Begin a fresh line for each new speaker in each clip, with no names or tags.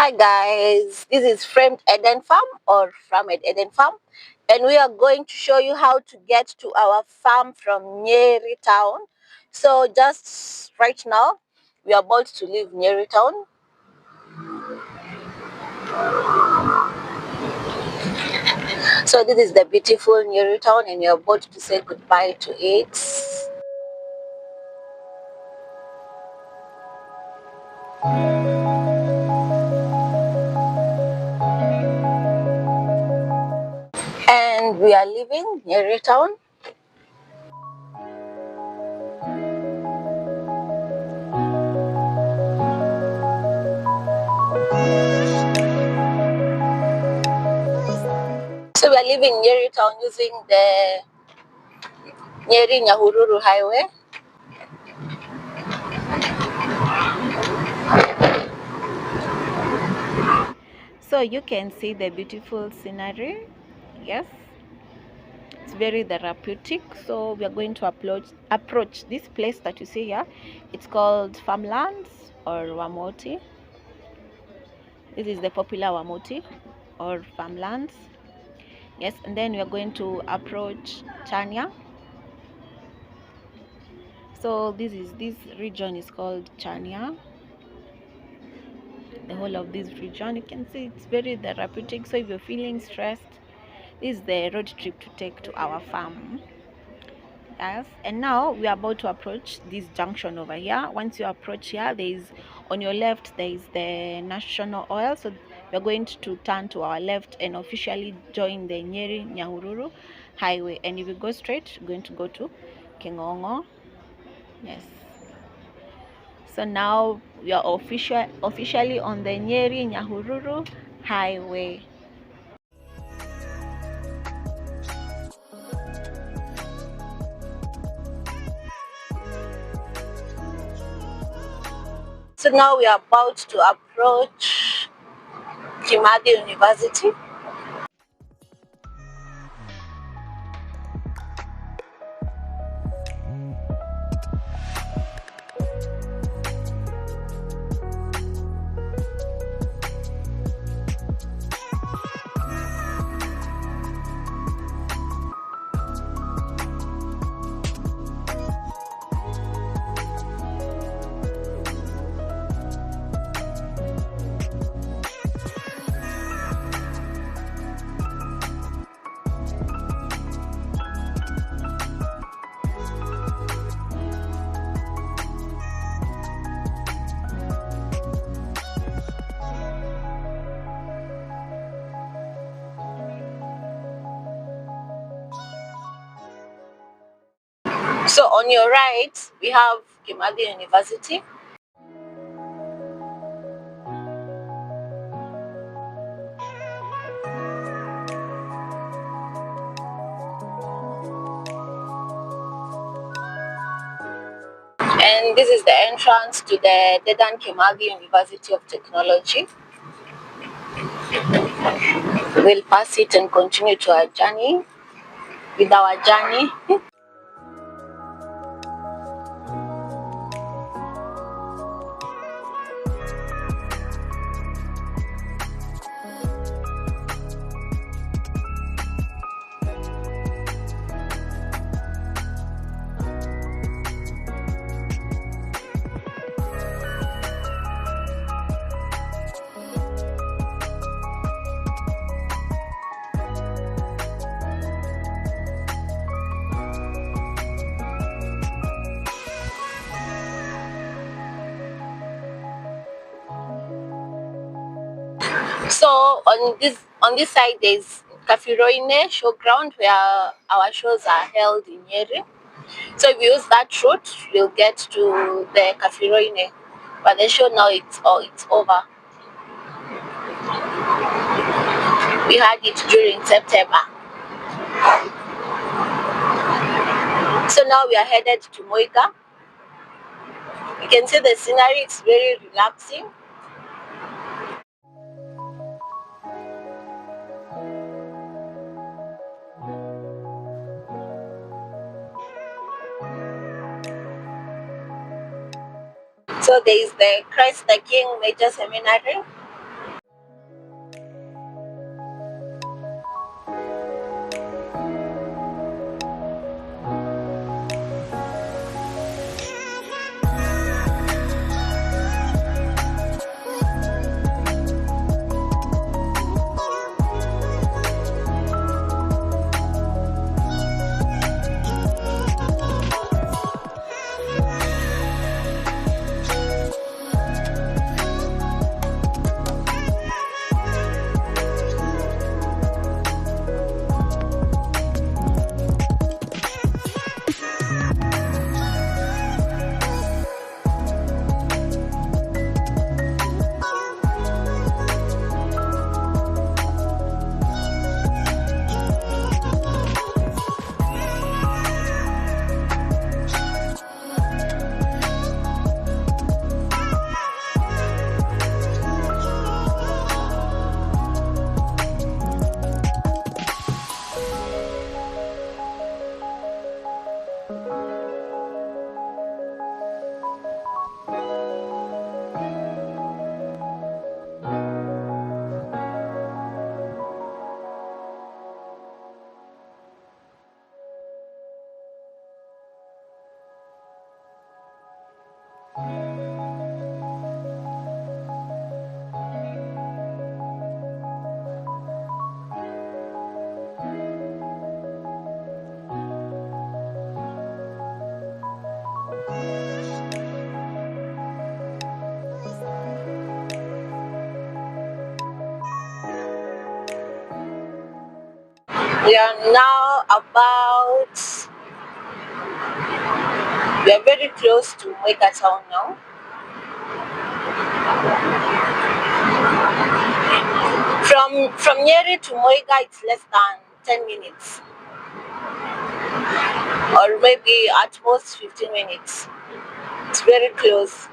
Hi guys, this is Framed Eden Farm or Framed Eden Farm, and we are going to show you how to get to our farm from Nyeri town. So just right now, we are about to leave Nyeri town. So this is the beautiful Nyeri town, and we are about to say goodbye to it. And we are leaving Nyeri town. So we are leaving Nyeri town using the Nyeri Nyahururu highway.
So you can see the beautiful scenery. Yes, it's very therapeutic. So we are going to approach this place that you see here. It's called farmlands or Wamoti. This is the popular Wamoti or farmlands. Yes, and then we are going to approach Chania. So this region is called Chania. The whole of this region, you can see it's very therapeutic. So if you're feeling stressed, this is the road trip to take to our farm. Yes, and now we are about to approach this junction over here. Once you approach here, there is on your left there is the national oil. So we are going to turn to our left and officially join the Nyeri Nyahururu highway. And if you go straight, you're going to go to Kingongo. Yes. So now we are officially on the Nyeri Nyahururu highway.
So now we are about to approach Kimathi University. So on your right, we have Kimathi University. And this is the entrance to the Dedan Kimathi University of Technology. We'll pass it and continue to our journey with our journey. So on this side there's Kafiroine showground where our shows are held in Nyeri. So if you use that route, you'll get to the Kafiroine. But the show now it's over. We had it during September. So now we are headed to Mweiga. You can see the scenery, it's very relaxing. So there is the Christ the King Major Seminary. We are now we are very close to Mweiga town now. From Nyeri to Mweiga, it's less than 10 minutes, or maybe at most 15 minutes. It's very close.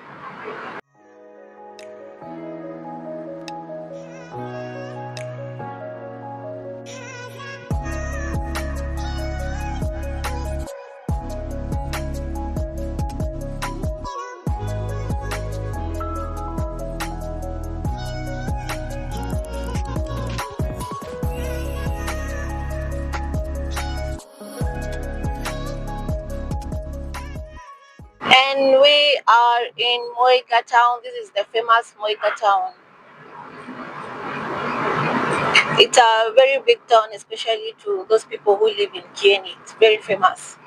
And we are in Mweiga town. This is the famous Mweiga town. It's a very big town, especially to those people who live in Kieni. It's very famous.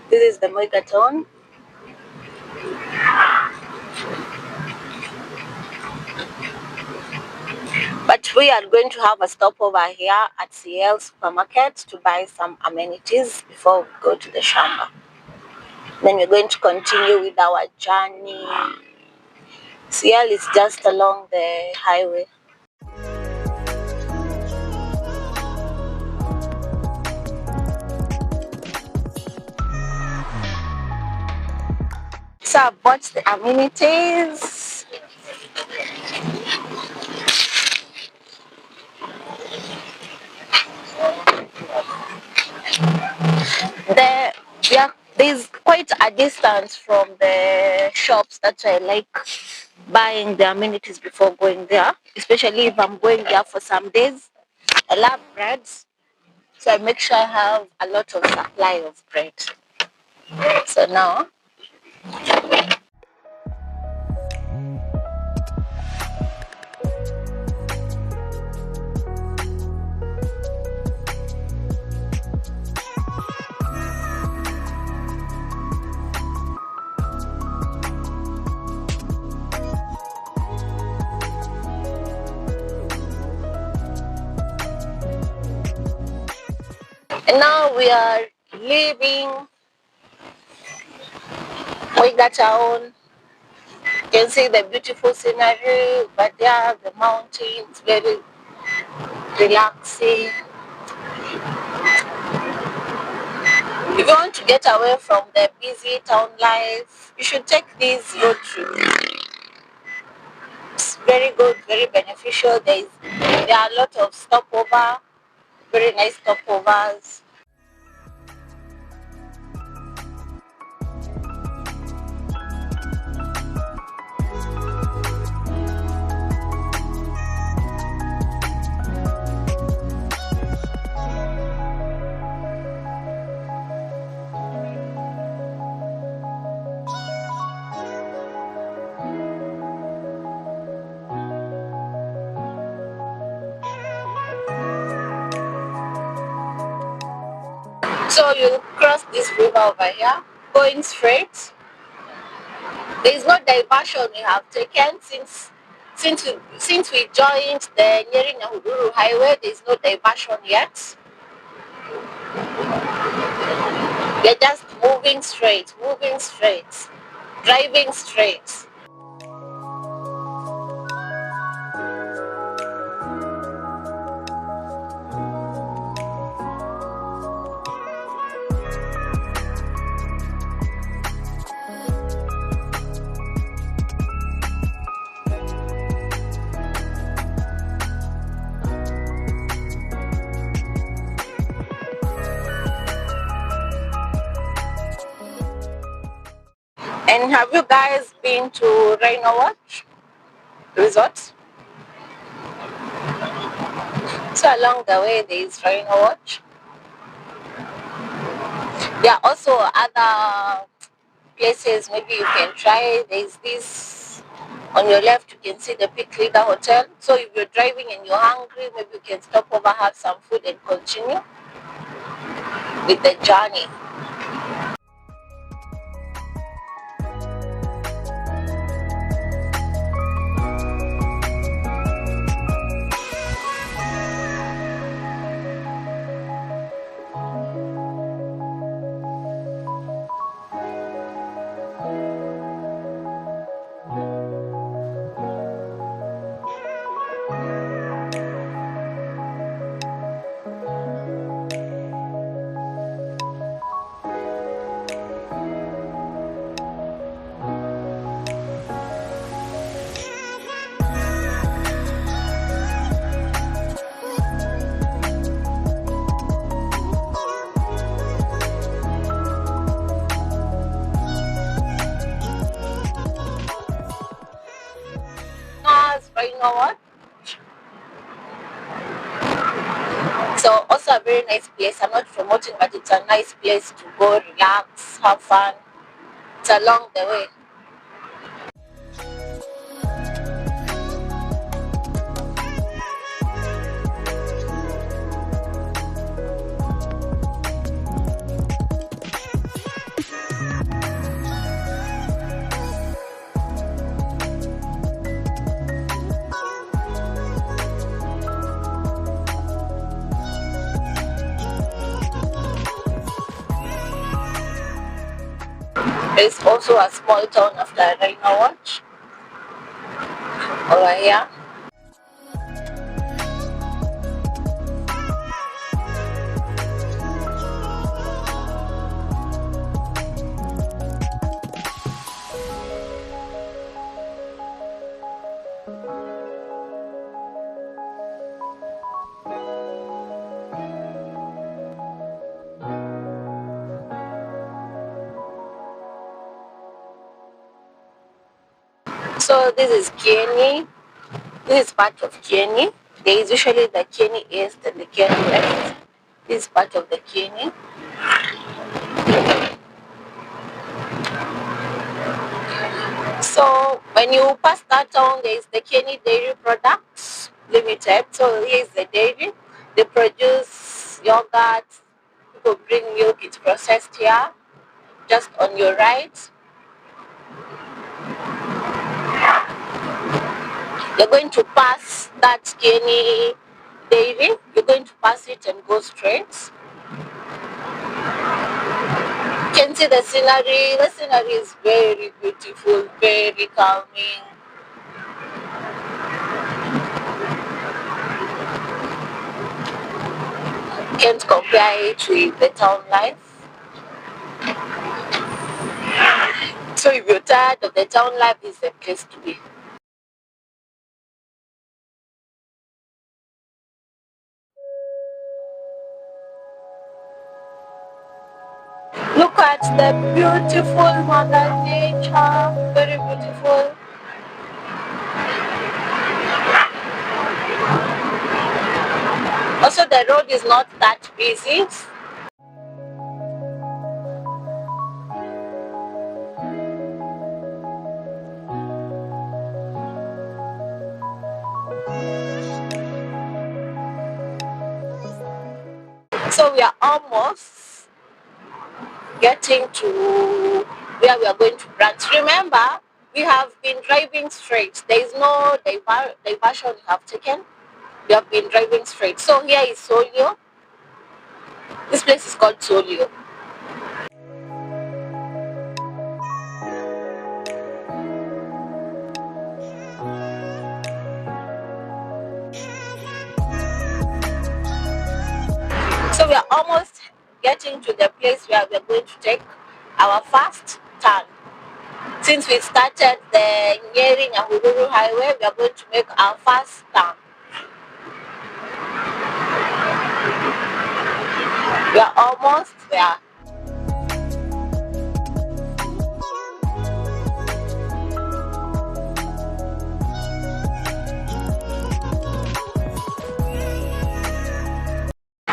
This is the Mweiga town. But we are going to have a stopover here at CL supermarket to buy some amenities before we go to the shamba. Then we're going to continue with our journey. CL is just along the highway. So I bought the amenities. There's quite a distance from the shops. That's why I like buying the amenities before going there, especially if I'm going there for some days. I love breads, so I make sure I have a lot of supply of bread. So now we are leaving Mweiga town. You can see the beautiful scenery, but there the mountains, very relaxing. If you want to get away from the busy town life, you should take these road trips. It's very good, very beneficial. There are a lot of stopover, very nice stopovers. So you cross this river over here, going straight. There is no diversion we have taken since we joined the Nyeri highway. There is no diversion yet. We're just moving straight, driving straight. And have you guys been to Rhino Watch Resort? So along the way there is Rhino Watch. There are also other places maybe you can try. There is this on your left, you can see the Peak Leader Hotel. So if you're driving and you're hungry, maybe you can stop over, have some food and continue with the journey. rhino watch. So also a very nice place. I'm not promoting, but it's a nice place to go, relax, have fun. It's along the way. There's also a small town of the Rhino Watch over here. So this is Kieni. This is part of Kieni. There is usually the Kieni East and the Kieni West. This is part of the Kieni. So when you pass that town, there is the Kieni Dairy Products Limited. So here is the dairy. They produce yogurt. People bring milk. It's processed here. Just on your right. You're going to pass that Kieni Dairy. You're going to pass it and go straight. You can see the scenery. The scenery is very beautiful, very calming. Can't compare it with the town life. So if you're tired of the town life, it's the place to be. Look at the beautiful mother nature, very beautiful. Also, the road is not that busy. So we are almost getting to where we are going to branch. Remember, we have been driving straight. There is no diversion we have taken. We have been driving straight. So here is Solio. This place is called Solio. So we are almost getting to the place where we are going to take our first turn. Since we started the Nyeri highway, we are going to make our first turn. We are almost there.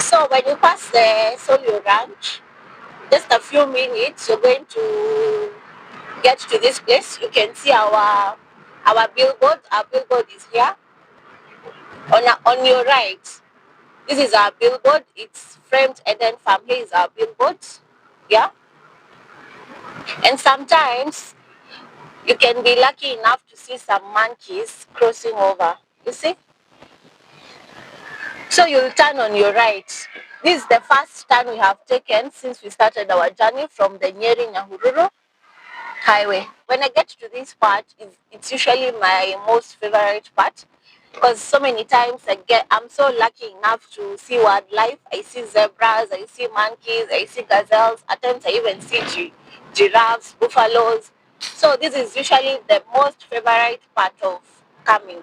So when you pass the Solio Ranch, just a few minutes, you're going to get to this place. You can see our billboard. Our billboard is here. On your right, this is our billboard. It's framed Eden Farm. Here is our billboard. Yeah. And sometimes you can be lucky enough to see some monkeys crossing over. You see? So you'll turn on your right. This is the first turn we have taken since we started our journey from the Nyeri highway. When I get to this part, it's usually my most favorite part because so many times I'm so lucky enough to see wildlife. I see zebras, I see monkeys, I see gazelles. At times I even see giraffes, buffaloes. So this is usually the most favorite part of coming,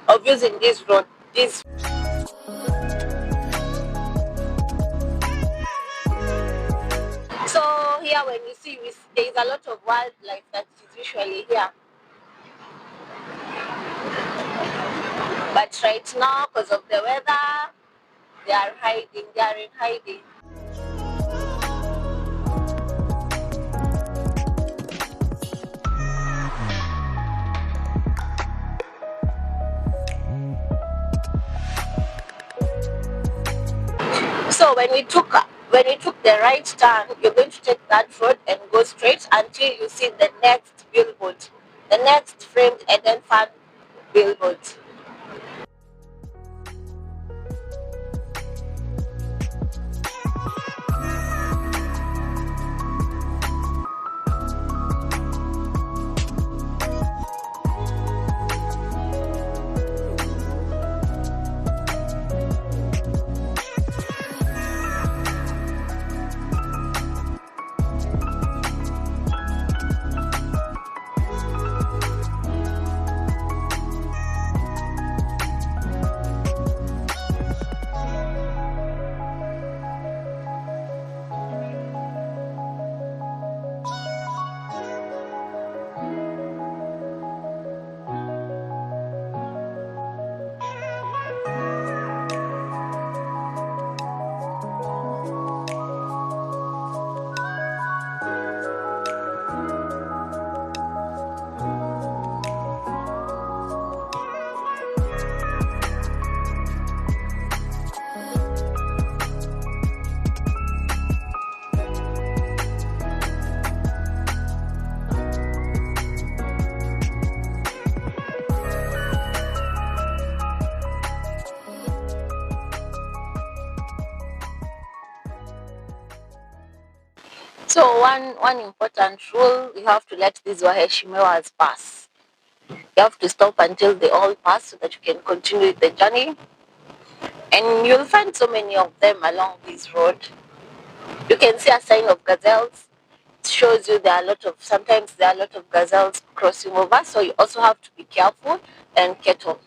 of using this road. So here when you see, there is a lot of wildlife that is usually here. But right now, because of the weather, they are hiding. They are in hiding. So when we took the right turn, you're going to take that road and go straight until you see the next billboard, the next framed and then fan billboard. So one important rule, you have to let these waheshimiwas pass. You have to stop until they all pass so that you can continue the journey. And you'll find so many of them along this road. You can see a sign of gazelles. It shows you sometimes there are a lot of gazelles crossing over. So you also have to be careful and careful.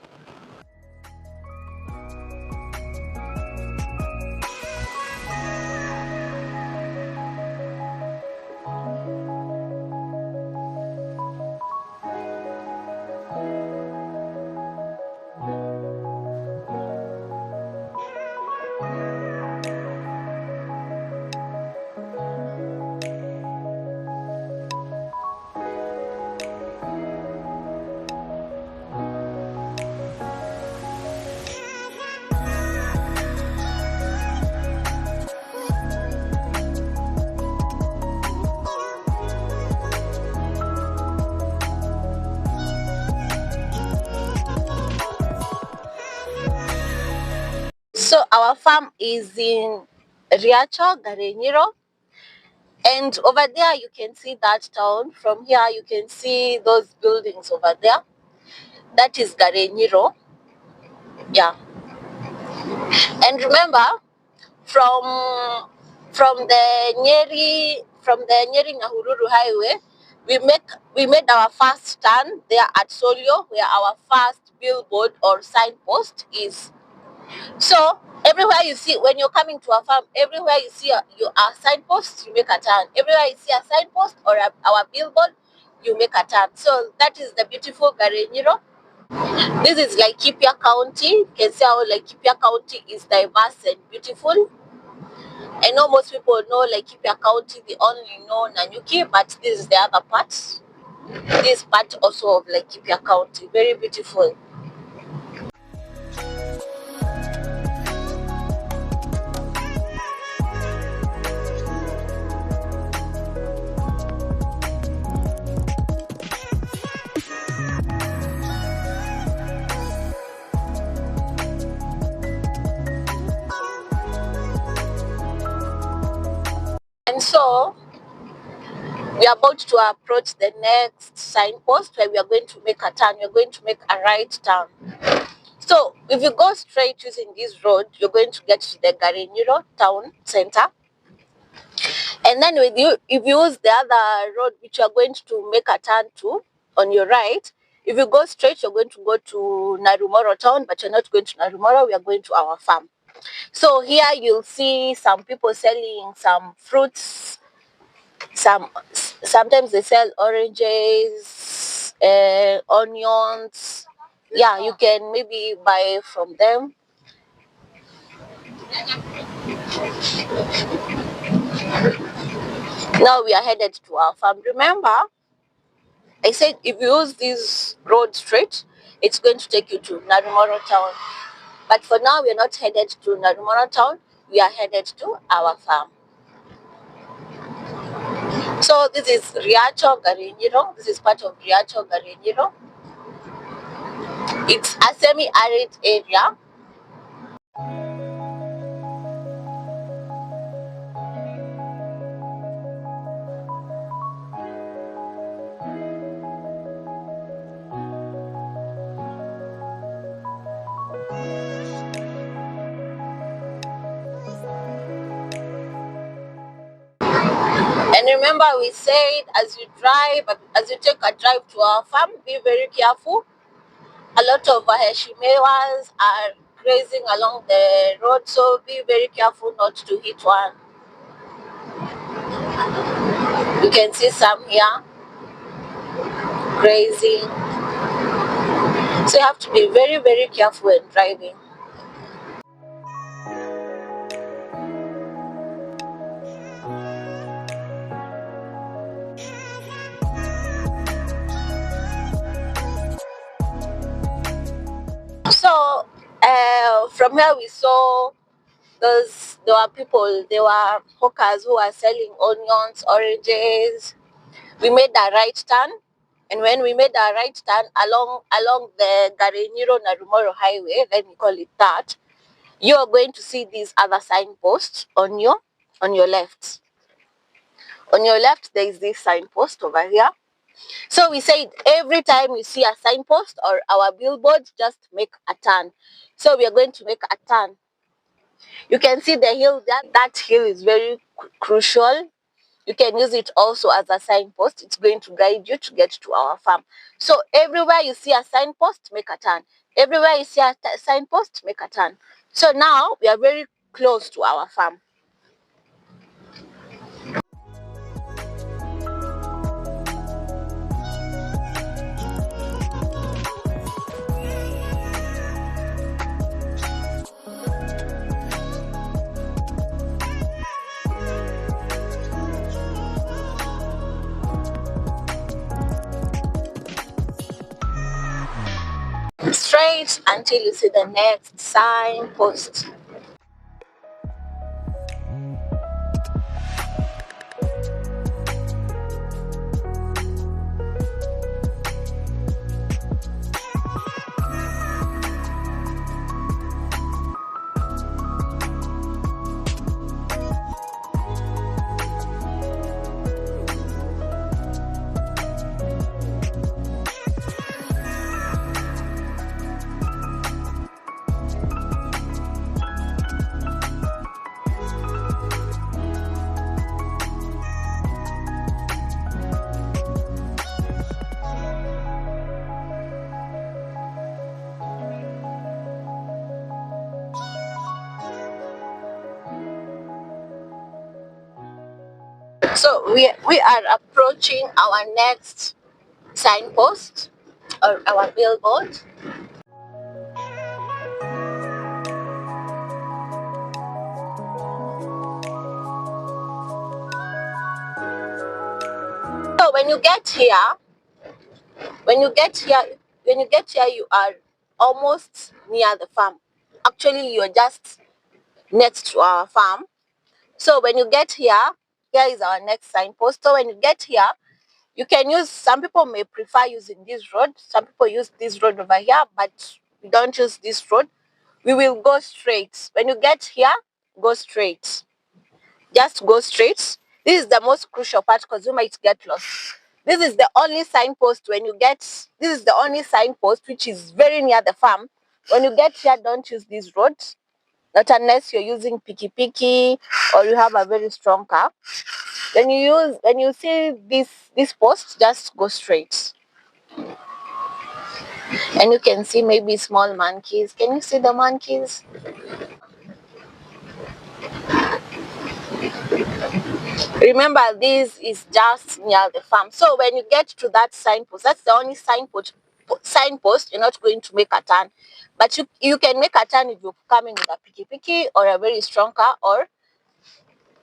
So our farm is in Riacho, ngare, nyiro. And over there you can see that town. From here you can see those buildings over there. That is ngare, nyiro. Yeah. And remember, from from the Nyeri Nyahururu highway, we made our first turn there at Solio, where our first billboard or signpost is. So everywhere you see, when you're coming to a farm, everywhere you see a signpost, you make a turn. Everywhere you see a signpost or our billboard, you make a turn. So that is the beautiful ngare, nyiro. This is Laikipia County. You can see how Laikipia County is diverse and beautiful. I know most people know Laikipia County, they only know Nanyuki, but this is the other part. This part also of Laikipia County, very beautiful. And so we are about to approach the next signpost where we are going to make a turn. We are going to make a right turn. So if you go straight using this road, you're going to get to the ngare, nyiro town center. And then if you use the other road which you are going to make a turn to on your right, if you go straight, you're going to go to Narumoro town, but you're not going to Narumoro, we are going to our farm. So here you'll see some people selling some fruits. Sometimes they sell oranges, onions, Yeah, you can maybe buy from them. Now we are headed to our farm. Remember, I said if you use this road straight, it's going to take you to Narumoro town. But for now, we are not headed to Narumoro town. We are headed to our farm. So this is Riacho, Nyiro. This is part of Riacho, Nyiro. It's a semi-arid area. And remember, we said as you drive, as you take a drive to our farm, be very careful. A lot of heshimewas are grazing along the road, so be very careful not to hit one. You can see some here grazing. So you have to be very, very careful when driving. So from here we saw there were people, there were hawkers who were selling onions, oranges. We made a right turn, and when we made a right turn along the Nyiro Narumoro highway, let me call it that, you are going to see these other signposts on your left. On your left, there is this signpost over here. So we said every time you see a signpost or our billboard, just make a turn. So we are going to make a turn. You can see the hill there. That hill is very crucial. You can use it also as a signpost. It's going to guide you to get to our farm. So everywhere you see a signpost, make a turn. Everywhere you see a signpost, make a turn. So now we are very close to our farm. Straight until you see the next signpost. So we are approaching our next signpost or our billboard. So when you get here, you are almost near the farm. Actually, you're just next to our farm. So when you get here, here is our next signpost. So when you get here, you can use, some people may prefer using this road. Some people use this road over here, but we don't use this road. We will go straight. When you get here, go straight. Just go straight. This is the most crucial part because you might get lost. This is the only signpost this is the only signpost which is very near the farm. When you get here, don't use this road. Not unless you're using piki or you have a very strong car. When you see this post, just go straight. And you can see maybe small monkeys. Can you see the monkeys? Remember, this is just near the farm. So when you get to that signpost, that's the only signpost signpost, you're not going to make a turn. But you can make a turn if you're coming with a piki or a very strong car, or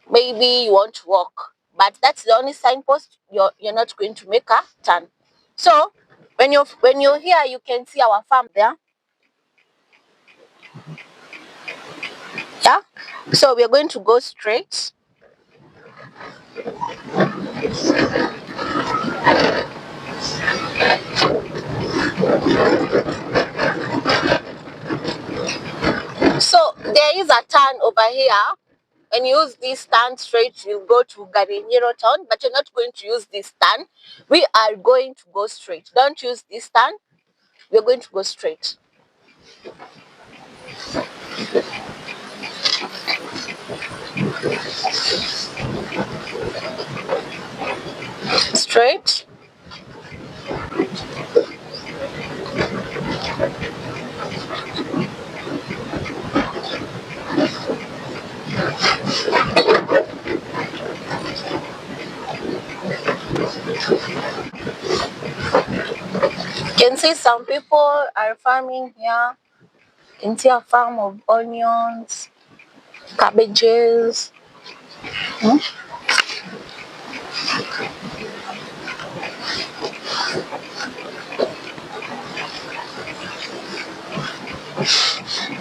maybe you want to walk. But that's the only signpost, you're not going to make a turn. So when you're here, you can see our farm there. Yeah. So we're going to go straight. So there is a turn over here. And use this turn straight, you go to nyiro town, but you're not going to use this turn. We are going to go straight. Don't use this turn. We're going to go straight. Straight. You can see some people are farming here. You can see a farm of onions, cabbages. Hmm?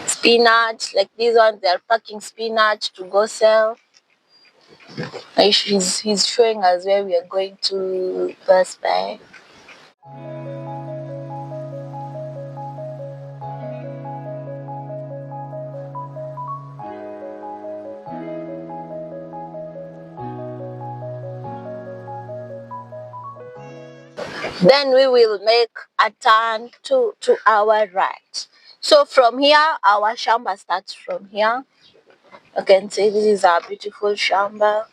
Spinach, like these ones, they're packing spinach to go sell. He's showing us where we are going to pass by. Then we will make a turn to our right. So from here, our shamba starts from here. You can see this is our beautiful shamba.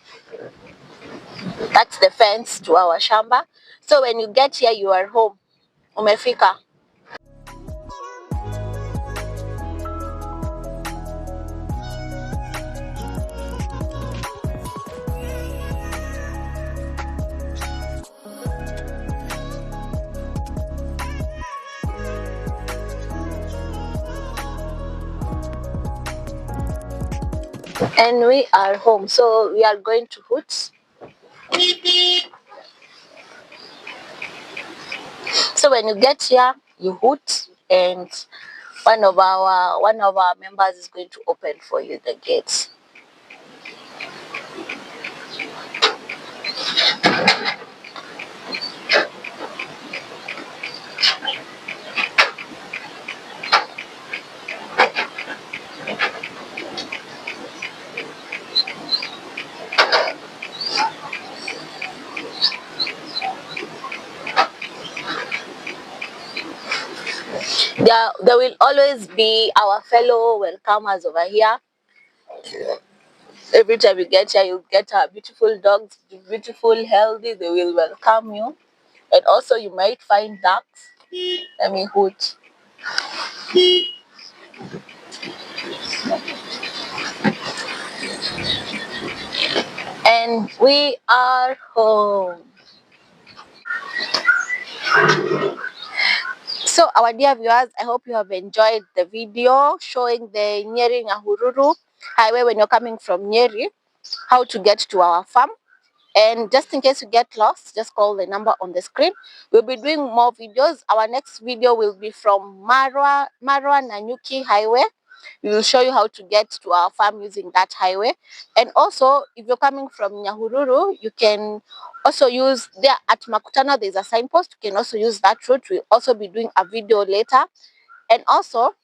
That's the fence to our shamba. So when you get here, you are home. Umefika. And we are home. So we are going to hoot. So when you get here, you hoot, and one of our members is going to open for you the gates. There will always be our fellow welcomers over here. Every time you get here, you get our beautiful dogs, beautiful, healthy. They will welcome you. And also, you might find ducks. Let me hoot. And we are home. So, our dear viewers, I hope you have enjoyed the video showing the Nyeri Nyahururu highway when you're coming from Nyeri, how to get to our farm. And just in case you get lost, just call the number on the screen. We'll be doing more videos. Our next video will be from Marwa Nanyuki Highway. We will show you how to get to our farm using that highway. And also, if you're coming from Nyahururu, you can also use there at Makutano, there's a signpost. You can also use that route. We'll also be doing a video later. And also,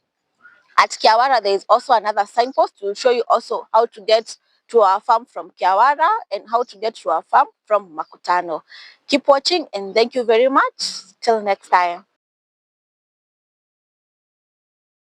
at Kiawara, there is also another signpost. We'll show you also how to get to our farm from Kiawara and how to get to our farm from Makutano. Keep watching and thank you very much. Till next time.